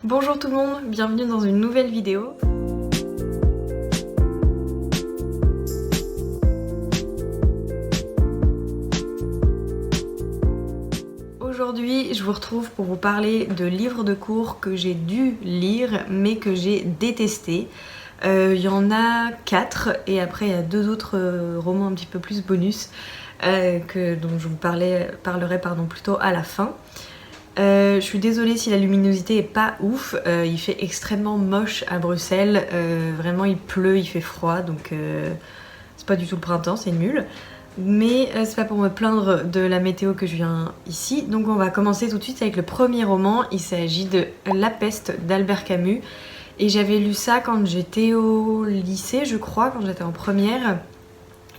Bonjour tout le monde, bienvenue dans une nouvelle vidéo. Aujourd'hui, je vous retrouve pour vous parler de livres de cours que j'ai dû lire mais que j'ai détesté. Il y en a 4 et après il y a 2 autres romans un petit peu plus bonus dont je vous parlerai plutôt à la fin. Je suis désolée si la luminosité est pas ouf, il fait extrêmement moche à Bruxelles, vraiment il pleut, il fait froid, donc c'est pas du tout le printemps, c'est nul. Mais c'est pas pour me plaindre de la météo que je viens ici, donc on va commencer tout de suite avec le premier roman. Il s'agit de La Peste d'Albert Camus, et j'avais lu ça quand j'étais au lycée, je crois, quand j'étais en première,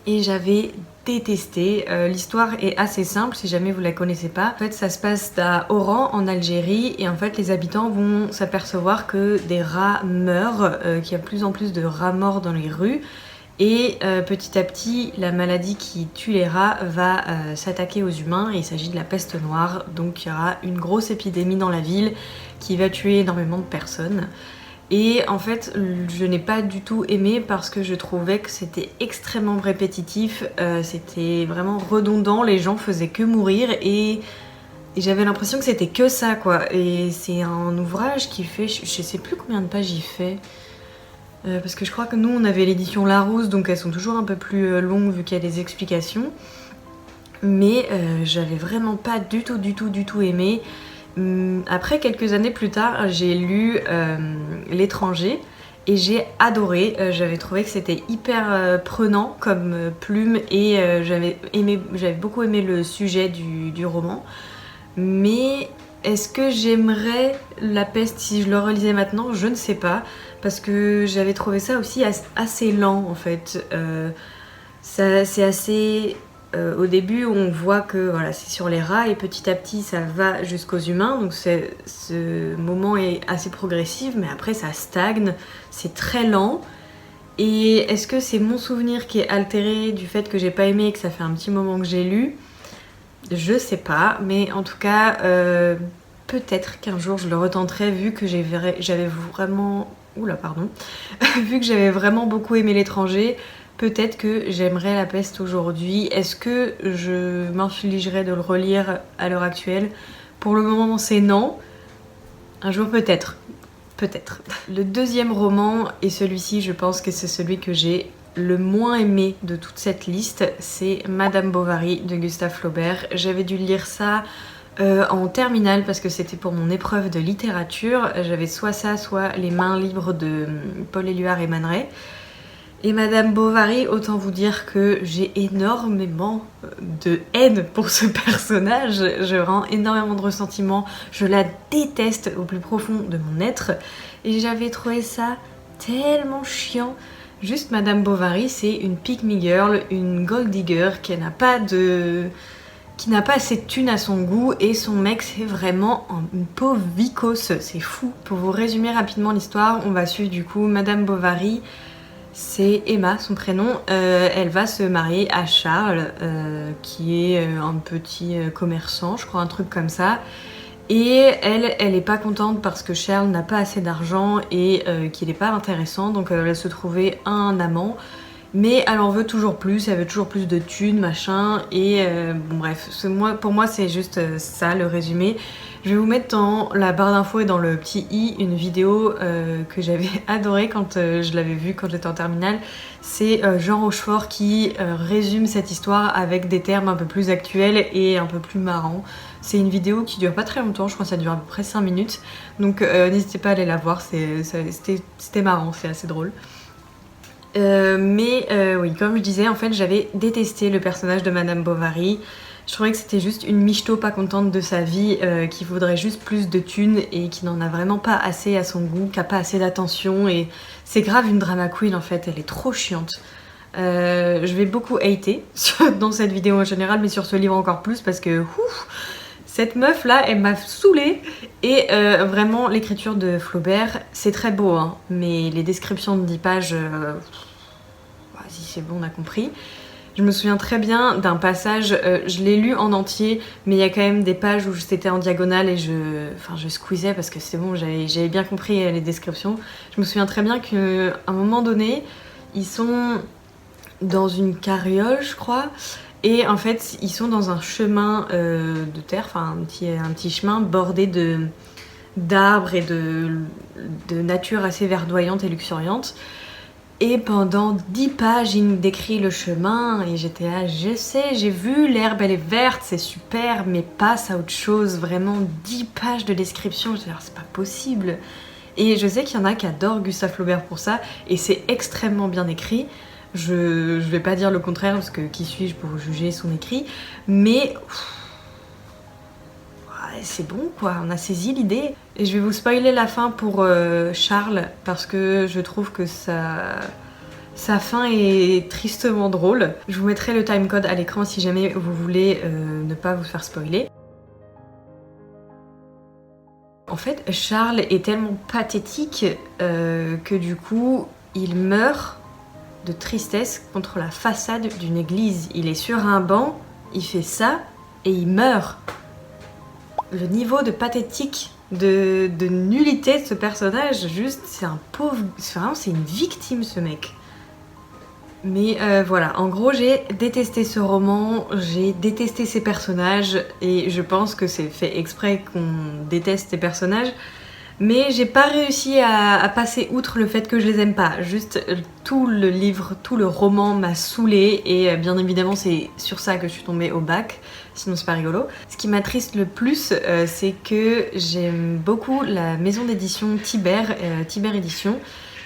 et j'avais détesté. L'histoire est assez simple si jamais vous la connaissez pas. En fait, ça se passe à Oran en Algérie et en fait les habitants vont s'apercevoir que des rats meurent, qu'il y a de plus en plus de rats morts dans les rues et petit à petit la maladie qui tue les rats va s'attaquer aux humains et il s'agit de la peste noire. Donc il y aura une grosse épidémie dans la ville qui va tuer énormément de personnes. Et en fait, je n'ai pas du tout aimé parce que je trouvais que c'était extrêmement répétitif, c'était vraiment redondant, les gens faisaient que mourir et j'avais l'impression que c'était que ça quoi. Et c'est un ouvrage qui fait, je sais plus combien de pages il fait, parce que je crois que nous on avait l'édition Larousse donc elles sont toujours un peu plus longues vu qu'il y a des explications. Mais j'avais vraiment pas du tout aimé. Après, quelques années plus tard, j'ai lu L'étranger et j'ai adoré. J'avais trouvé que c'était hyper prenant comme plume et j'avais beaucoup aimé le sujet du roman. Mais est-ce que j'aimerais La Peste si je le relisais maintenant? Je ne sais pas, parce que j'avais trouvé ça aussi assez lent en fait. C'est assez... au début, on voit que voilà, c'est sur les rats et petit à petit, ça va jusqu'aux humains. Donc ce moment est assez progressif, mais après, ça stagne. C'est très lent. Et est-ce que c'est mon souvenir qui est altéré du fait que j'ai pas aimé et que ça fait un petit moment que j'ai lu? Je sais pas, mais en tout cas, peut-être qu'un jour je le retenterai vu que j'avais vraiment... Oula, pardon. Vu que j'avais vraiment beaucoup aimé L'étranger. Peut-être que j'aimerais La Peste aujourd'hui. Est-ce que je m'infligerais de le relire à l'heure actuelle? Pour le moment, c'est non. Un jour, peut-être. Peut-être. Le deuxième roman, et celui-ci, je pense que c'est celui que j'ai le moins aimé de toute cette liste, c'est Madame Bovary de Gustave Flaubert. J'avais dû lire ça en terminale parce que c'était pour mon épreuve de littérature. J'avais soit ça, soit Les mains libres de Paul Éluard et Man Ray. Et Madame Bovary, autant vous dire que j'ai énormément de haine pour ce personnage. Je rends énormément de ressentiment. Je la déteste au plus profond de mon être. Et j'avais trouvé ça tellement chiant. Juste Madame Bovary, c'est une pick me girl, une gold digger qui n'a pas assez de thunes à son goût et son mec c'est vraiment une pauvre vicose, c'est fou. Pour vous résumer rapidement l'histoire, on va suivre du coup Madame Bovary. C'est Emma, son prénom. Elle va se marier à Charles, qui est un petit commerçant, je crois, un truc comme ça. Et elle est pas contente parce que Charles n'a pas assez d'argent et qu'il est pas intéressant, donc elle va se trouver un amant. Mais elle en veut toujours plus, elle veut toujours plus de thunes, machin, et bon bref, pour moi c'est juste ça le résumé. Je vais vous mettre dans la barre d'infos et dans le petit i une vidéo que j'avais adorée quand je l'avais vue quand j'étais en terminale. C'est Jean Rochefort qui résume cette histoire avec des termes un peu plus actuels et un peu plus marrants. C'est une vidéo qui dure pas très longtemps, je crois que ça dure à peu près 5 minutes, donc n'hésitez pas à aller la voir, c'était marrant, c'est assez drôle. Oui, comme je disais, en fait, j'avais détesté le personnage de Madame Bovary. Je trouvais que c'était juste une michto pas contente de sa vie, qui voudrait juste plus de thunes et qui n'en a vraiment pas assez à son goût, qui a pas assez d'attention. Et c'est grave une drama queen en fait, elle est trop chiante. Je vais beaucoup hater dans cette vidéo en général, mais sur ce livre encore plus parce que cette meuf là, elle m'a saoulée. Et vraiment, l'écriture de Flaubert, c'est très beau, hein, mais les descriptions de 10 pages, vas-y, c'est bon, on a compris. Je me souviens très bien d'un passage, je l'ai lu en entier, mais il y a quand même des pages où c'était en diagonale et je squeezais parce que c'était bon, j'avais bien compris les descriptions. Je me souviens très bien qu'à un moment donné, ils sont dans une carriole, je crois, et en fait, ils sont dans un chemin de terre, enfin un petit chemin bordé d'arbres et de nature assez verdoyante et luxuriante. Et pendant 10 pages, il nous décrit le chemin et j'étais là, je sais, j'ai vu, l'herbe elle est verte, c'est super, mais passe à autre chose. Vraiment 10 pages de description, je dis, c'est pas possible. Et je sais qu'il y en a qui adorent Gustave Flaubert pour ça et c'est extrêmement bien écrit. Je vais pas dire le contraire parce que qui suis-je pour juger son écrit, mais c'est bon quoi, on a saisi l'idée. Et je vais vous spoiler la fin pour Charles parce que je trouve que sa fin est tristement drôle. Je vous mettrai le timecode à l'écran si jamais vous voulez ne pas vous faire spoiler. En fait, Charles est tellement pathétique que du coup, il meurt de tristesse contre la façade d'une église. Il est sur un banc, il fait ça et il meurt. Le niveau de pathétique, de nullité de ce personnage, juste, c'est un pauvre... Vraiment, c'est une victime, ce mec. Mais voilà, en gros, j'ai détesté ce roman, j'ai détesté ces personnages, et je pense que c'est fait exprès qu'on déteste ces personnages, mais j'ai pas réussi à passer outre le fait que je les aime pas. Juste, tout le livre, tout le roman m'a saoulée, et bien évidemment, c'est sur ça que je suis tombée au bac. Sinon c'est pas rigolo. Ce qui m'attriste le plus, c'est que j'aime beaucoup la maison d'édition Tibère Édition.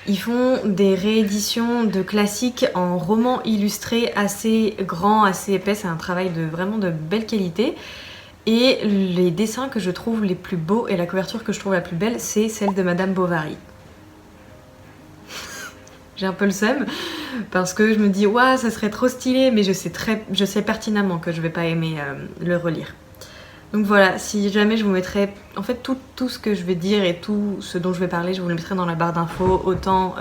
Ils font des rééditions de classiques en romans illustrés assez grands, assez épais. C'est un travail vraiment de belle qualité. Et les dessins que je trouve les plus beaux et la couverture que je trouve la plus belle, c'est celle de Madame Bovary. J'ai un peu le seum parce que je me dis ouais ça serait trop stylé, mais je sais pertinemment que je vais pas aimer le relire. Donc voilà, si jamais je vous mettrai en fait tout ce que je vais dire et tout ce dont je vais parler, je vous le mettrai dans la barre d'infos, autant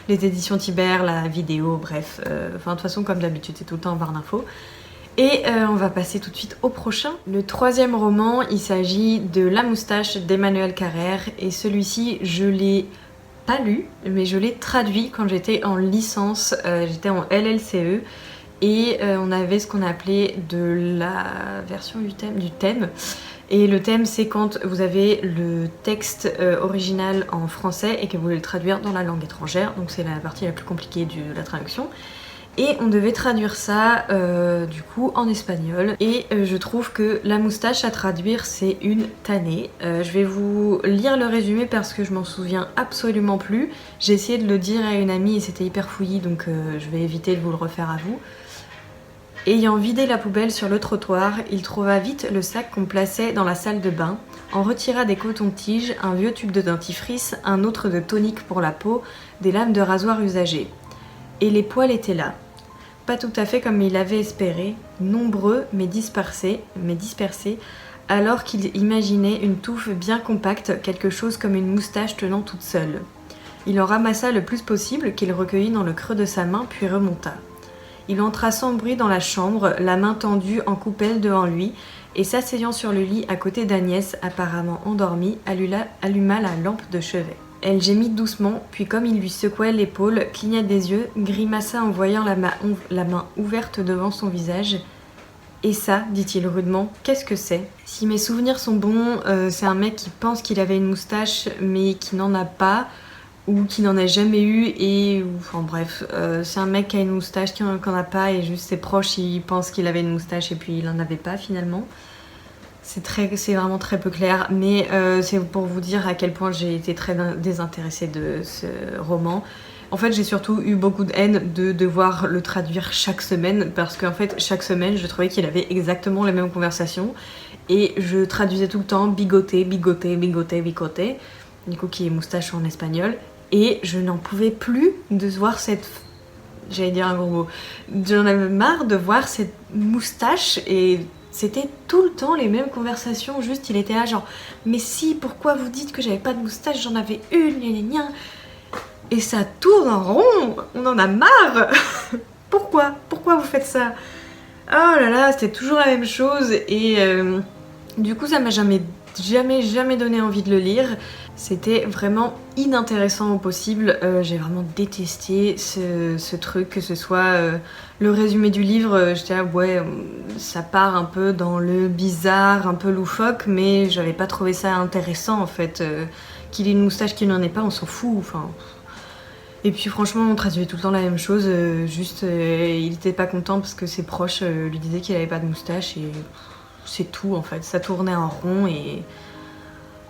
les éditions Tibère, la vidéo, bref, enfin de toute façon comme d'habitude c'est tout le temps en barre d'infos. Et on va passer tout de suite au prochain. Le troisième roman, il s'agit de La Moustache d'Emmanuel Carrère, et celui-ci je l'ai pas lu, mais je l'ai traduit quand j'étais en licence, j'étais en LLCE, et on avait ce qu'on appelait de la version du thème. Et le thème, c'est quand vous avez le texte original en français et que vous voulez le traduire dans la langue étrangère, donc c'est la partie la plus compliquée de la traduction. Et on devait traduire ça du coup en espagnol. Et je trouve que La Moustache à traduire, c'est une tannée. Je vais vous lire le résumé parce que je m'en souviens absolument plus. J'ai essayé de le dire à une amie et c'était hyper fouillis, donc je vais éviter de vous le refaire à vous. Ayant vidé la poubelle sur le trottoir, il trouva vite le sac qu'on plaçait dans la salle de bain, en retira des cotons-tiges, un vieux tube de dentifrice, un autre de tonique pour la peau, des lames de rasoir usagées. Et les poils étaient là. Pas tout à fait comme il avait espéré, nombreux mais dispersés, alors qu'il imaginait une touffe bien compacte, quelque chose comme une moustache tenant toute seule. Il en ramassa le plus possible, qu'il recueillit dans le creux de sa main, puis remonta. Il entra sans bruit dans la chambre, la main tendue en coupelle devant lui, et s'asseyant sur le lit à côté d'Agnès, apparemment endormie, alluma la lampe de chevet. Elle gémit doucement, puis comme il lui secouait l'épaule, cligna des yeux, grimaça en voyant la main ouverte devant son visage. « Et ça, dit-il rudement, qu'est-ce que c'est ?» Si mes souvenirs sont bons, c'est un mec qui pense qu'il avait une moustache, mais qui n'en a pas, ou qui n'en a jamais eu, et... Enfin bref, c'est un mec qui a une moustache, qui n'en a pas, et juste ses proches, ils pensent qu'il avait une moustache, et puis il n'en avait pas finalement. C'est vraiment très peu clair, mais c'est pour vous dire à quel point j'ai été très désintéressée de ce roman. En fait, j'ai surtout eu beaucoup de haine de devoir le traduire chaque semaine, parce qu'en fait, chaque semaine, je trouvais qu'il avait exactement les mêmes conversations, et je traduisais tout le temps bigoté, bigoté, bigoté, bigoté, du coup qui est moustache en espagnol, et je n'en pouvais plus de voir cette... J'allais dire un gros mot. J'en avais marre de voir cette moustache, et... C'était tout le temps les mêmes conversations, juste il était là genre « Mais si, pourquoi vous dites que j'avais pas de moustache, j'en avais une, gna gna gna !» Et ça tourne en rond, on en a marre. Pourquoi pourquoi vous faites ça? Oh là là, c'était toujours la même chose et du coup ça m'a jamais donné envie de le lire. C'était vraiment inintéressant au possible, j'ai vraiment détesté ce truc, que ce soit le résumé du livre, j'étais là ouais ça part un peu dans le bizarre, un peu loufoque, mais j'avais pas trouvé ça intéressant en fait. Qu'il ait une moustache, qu'il n'en ait pas, on s'en fout, enfin... Et puis franchement on traduisait tout le temps la même chose, il était pas content parce que ses proches lui disaient qu'il avait pas de moustache et c'est tout en fait, ça tournait en rond et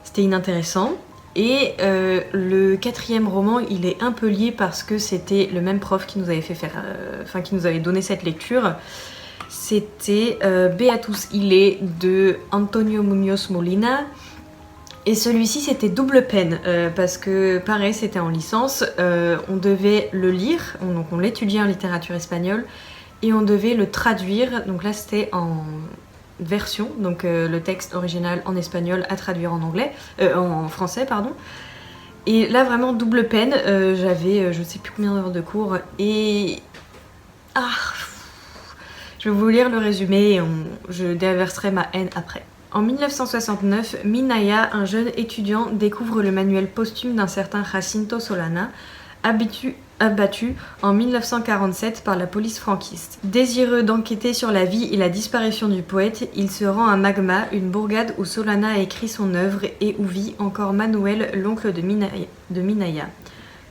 c'était inintéressant. Et le 4e roman il est un peu lié parce que c'était le même prof qui nous avait fait faire, qui nous avait donné cette lecture. C'était Beatus Ile de Antonio Muñoz Molina. Et celui-ci c'était double peine parce que pareil c'était en licence, on devait le lire, donc on l'étudiait en littérature espagnole et on devait le traduire, donc là c'était en version, donc le texte original en espagnol à traduire en français pardon. Et là vraiment double peine, j'avais je sais plus combien d'heures de cours et... je vais vous lire le résumé et je déverserai ma haine après. En 1969, Minaya, un jeune étudiant, découvre le manuel posthume d'un certain Jacinto Solana, abattu en 1947 par la police franquiste. Désireux d'enquêter sur la vie et la disparition du poète, il se rend à Magma, une bourgade où Solana a écrit son œuvre et où vit encore Manuel, l'oncle de Minaya.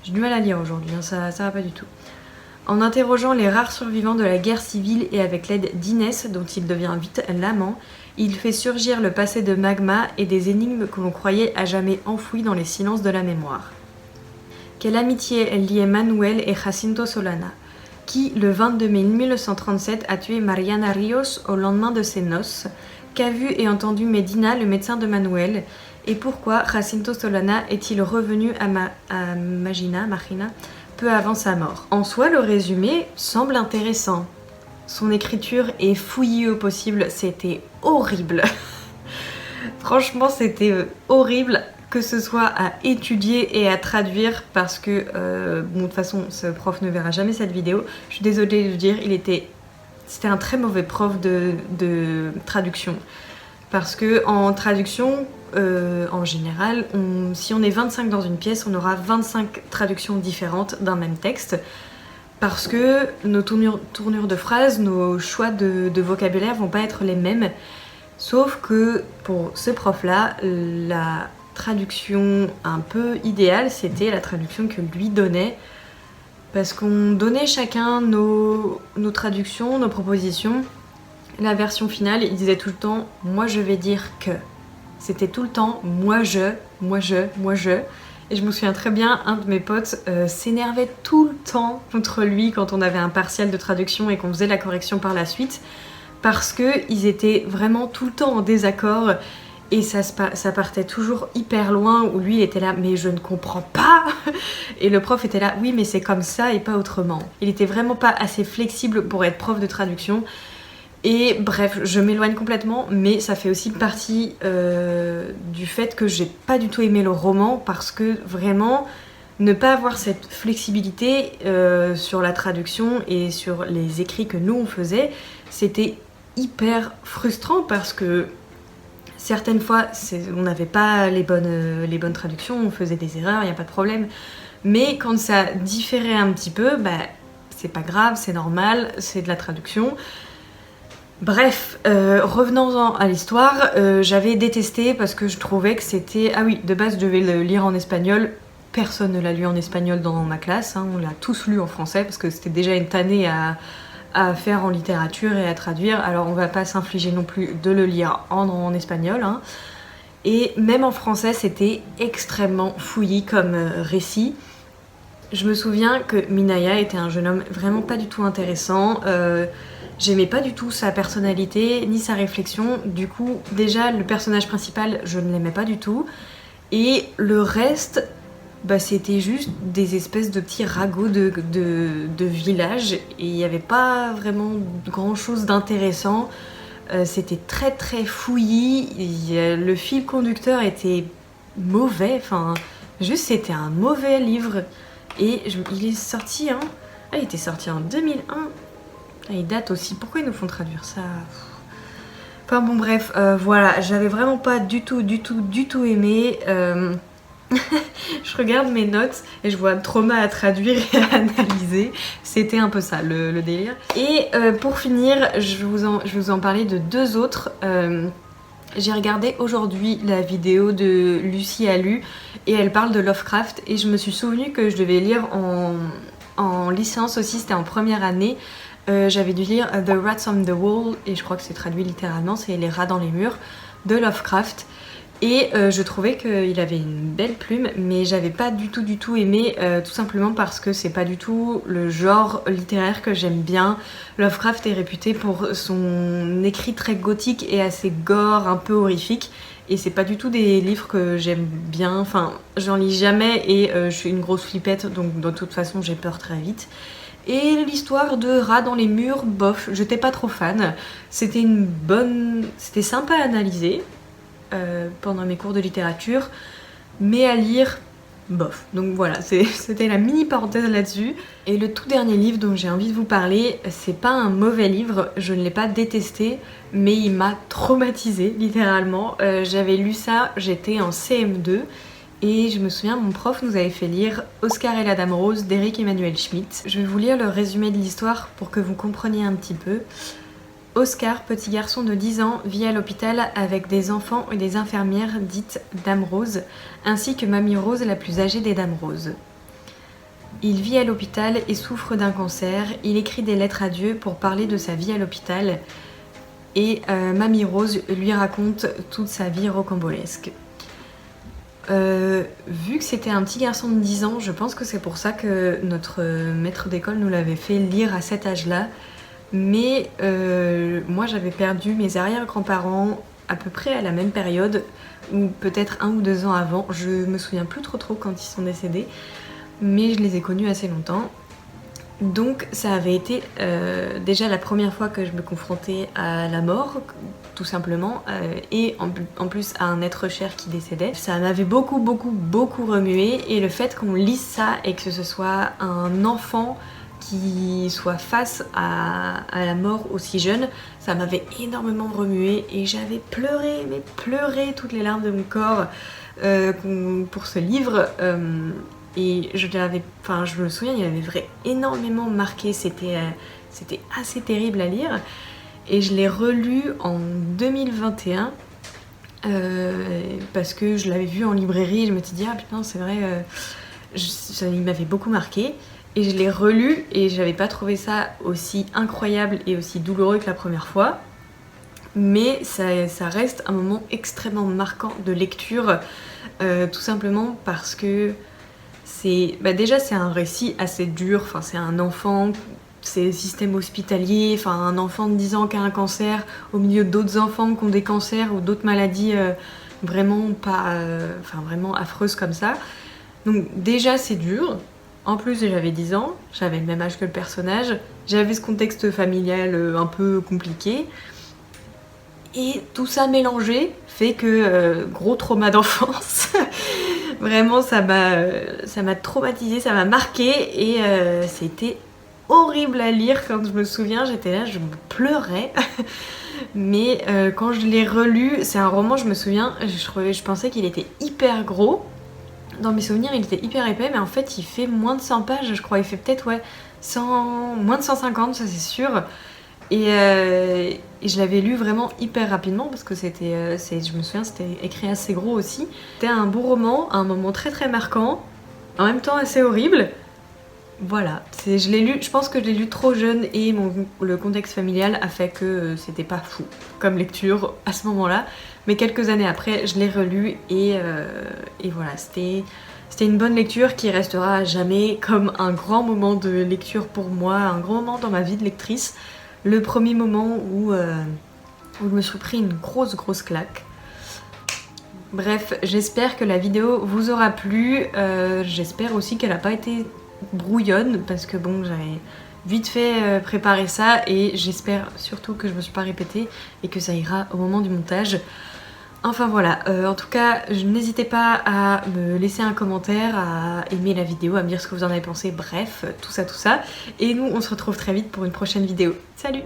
J'ai du mal à lire aujourd'hui, hein, ça va pas du tout. En interrogeant les rares survivants de la guerre civile et avec l'aide d'Inès, dont il devient vite l'amant, il fait surgir le passé de Magma et des énigmes que l'on croyait à jamais enfouies dans les silences de la mémoire. Quelle amitié liait Manuel et Jacinto Solana, qui, le 22 mai 1937, a tué Mariana Rios au lendemain de ses noces, qu'a vu et entendu Medina, le médecin de Manuel, et pourquoi Jacinto Solana est-il revenu à Marina peu avant sa mort. En soi, le résumé semble intéressant. Son écriture est fouillie au possible, c'était horrible. Franchement, c'était horrible, que ce soit à étudier et à traduire, parce que, bon, de toute façon, ce prof ne verra jamais cette vidéo. Je suis désolée de le dire, c'était un très mauvais prof de traduction. Parce que en traduction, en général, si on est 25 dans une pièce, on aura 25 traductions différentes d'un même texte. Parce que nos tournures de phrases, nos choix de vocabulaire vont pas être les mêmes. Sauf que pour ce prof-là, la traduction un peu idéale, c'était la traduction que lui donnait. Parce qu'on donnait chacun nos traductions, nos propositions. La version finale, il disait tout le temps « moi je vais dire que ». C'était tout le temps « moi je ». Et je me souviens très bien, un de mes potes s'énervait tout le temps contre lui quand on avait un partiel de traduction et qu'on faisait la correction par la suite, parce qu'ils étaient vraiment tout le temps en désaccord et ça partait toujours hyper loin, où lui il était là « mais je ne comprends pas !» et le prof était là « oui mais c'est comme ça et pas autrement ». Il était vraiment pas assez flexible pour être prof de traduction. Et bref, je m'éloigne complètement, mais ça fait aussi partie du fait que j'ai pas du tout aimé le roman, parce que vraiment, ne pas avoir cette flexibilité sur la traduction et sur les écrits que nous on faisait, c'était hyper frustrant, parce que certaines fois on n'avait pas les bonnes traductions, on faisait des erreurs, il n'y a pas de problème, mais quand ça différait un petit peu, bah c'est pas grave, c'est normal, c'est de la traduction. Bref, revenons-en à l'histoire, j'avais détesté parce que je trouvais que c'était... Ah oui, de base je devais le lire en espagnol, personne ne l'a lu en espagnol dans ma classe, hein, on l'a tous lu en français parce que c'était déjà une tannée à faire en littérature et à traduire, alors on va pas s'infliger non plus de le lire en espagnol, hein. Et même en français c'était extrêmement fouillis comme récit. Je me souviens que Minaya était un jeune homme vraiment pas du tout intéressant, j'aimais pas du tout sa personnalité ni sa réflexion, du coup déjà le personnage principal je ne l'aimais pas du tout, et le reste bah, c'était juste des espèces de petits ragots de village, et il n'y avait pas vraiment grand chose d'intéressant, c'était très très fouillis, le fil conducteur était mauvais, enfin juste c'était un mauvais livre, et il est sorti, hein, il était sorti en 2001. Il date aussi, pourquoi ils nous font traduire ça? Enfin bon bref, voilà, j'avais vraiment pas du tout aimé. Je regarde mes notes et je vois trauma à traduire et à analyser. C'était un peu ça le délire. Et pour finir, je vais vous en parler de deux autres. J'ai regardé aujourd'hui la vidéo de Lucie Alu et elle parle de Lovecraft et je me suis souvenu que je devais lire en licence aussi, c'était en première année. J'avais dû lire The Rats on the Wall et je crois que c'est traduit littéralement, c'est les rats dans les murs de Lovecraft. Et je trouvais qu'il avait une belle plume, mais j'avais pas du tout aimé, tout simplement parce que c'est pas du tout le genre littéraire que j'aime bien. Lovecraft est réputé pour son écrit très gothique et assez gore, un peu horrifique. Et c'est pas du tout des livres que j'aime bien, enfin j'en lis jamais et je suis une grosse flippette, donc de toute façon j'ai peur très vite. Et l'histoire de rats dans les murs, bof, j'étais pas trop fan. C'était sympa à analyser. Pendant mes cours de littérature, mais à lire, bof. Donc voilà, c'était la mini parenthèse là-dessus. Et le tout dernier livre dont j'ai envie de vous parler, c'est pas un mauvais livre, je ne l'ai pas détesté, mais il m'a traumatisée littéralement. J'avais lu ça, j'étais en CM2 et je me souviens, mon prof nous avait fait lire Oscar et la Dame Rose d'Éric Emmanuel Schmitt. Je vais vous lire le résumé de l'histoire pour que vous compreniez un petit peu. Oscar, petit garçon de 10 ans, vit à l'hôpital avec des enfants et des infirmières dites Dame Rose, ainsi que Mamie Rose, la plus âgée des Dames Roses. Il vit à l'hôpital et souffre d'un cancer. Il écrit des lettres à Dieu pour parler de sa vie à l'hôpital et Mamie Rose lui raconte toute sa vie rocambolesque. Vu que c'était un petit garçon de 10 ans, je pense que c'est pour ça que notre maître d'école nous l'avait fait lire à cet âge-là. Mais moi j'avais perdu mes arrière-grands-parents à peu près à la même période, ou peut-être 1 ou 2 ans avant, je me souviens plus trop quand ils sont décédés, mais je les ai connus assez longtemps. Donc ça avait été déjà la première fois que je me confrontais à la mort, tout simplement, et en plus à un être cher qui décédait. Ça m'avait beaucoup remué, et le fait qu'on lise ça et que ce soit un enfant qui soit face à la mort aussi jeune, ça m'avait énormément remué et j'avais pleuré toutes les larmes de mon corps pour ce livre. Et je me souviens, il m'avait énormément marqué, c'était assez terrible à lire. Et je l'ai relu en 2021 parce que je l'avais vu en librairie et je me suis dit ah putain c'est vrai, il m'avait beaucoup marqué. Et je l'ai relu et j'avais pas trouvé ça aussi incroyable et aussi douloureux que la première fois. Mais ça reste un moment extrêmement marquant de lecture, tout simplement parce que déjà c'est un récit assez dur, enfin c'est un enfant, c'est le système hospitalier, enfin un enfant de 10 ans qui a un cancer au milieu d'autres enfants qui ont des cancers ou d'autres maladies vraiment vraiment affreuses comme ça. Donc déjà c'est dur. En plus, j'avais 10 ans, j'avais le même âge que le personnage, j'avais ce contexte familial un peu compliqué. Et tout ça mélangé fait que gros trauma d'enfance. Vraiment, ça m'a traumatisée, ça m'a marqué et c'était horrible à lire quand je me souviens, j'étais là, je pleurais. Mais quand je l'ai relu, c'est un roman, je me souviens, je pensais qu'il était hyper gros. Dans mes souvenirs, il était hyper épais, mais en fait, il fait moins de 100 pages, je crois. Il fait peut-être, moins de 150, ça c'est sûr. Et je l'avais lu vraiment hyper rapidement, parce que je me souviens, c'était écrit assez gros aussi. C'était un beau roman, un moment très marquant, en même temps assez horrible. Voilà, je pense que je l'ai lu trop jeune et le contexte familial a fait que c'était pas fou comme lecture à ce moment-là. Mais quelques années après, je l'ai relu et voilà, c'était une bonne lecture qui restera à jamais comme un grand moment de lecture pour moi, un grand moment dans ma vie de lectrice. Le premier moment où je me suis pris une grosse claque. Bref, j'espère que la vidéo vous aura plu. J'espère aussi qu'elle n'a pas été brouillonne parce que bon, j'avais vite fait préparer ça et j'espère surtout que je me suis pas répétée et que ça ira au moment du montage. Enfin voilà, en tout cas, n'hésitez pas à me laisser un commentaire, à aimer la vidéo, à me dire ce que vous en avez pensé, bref, tout ça. Et nous, on se retrouve très vite pour une prochaine vidéo. Salut!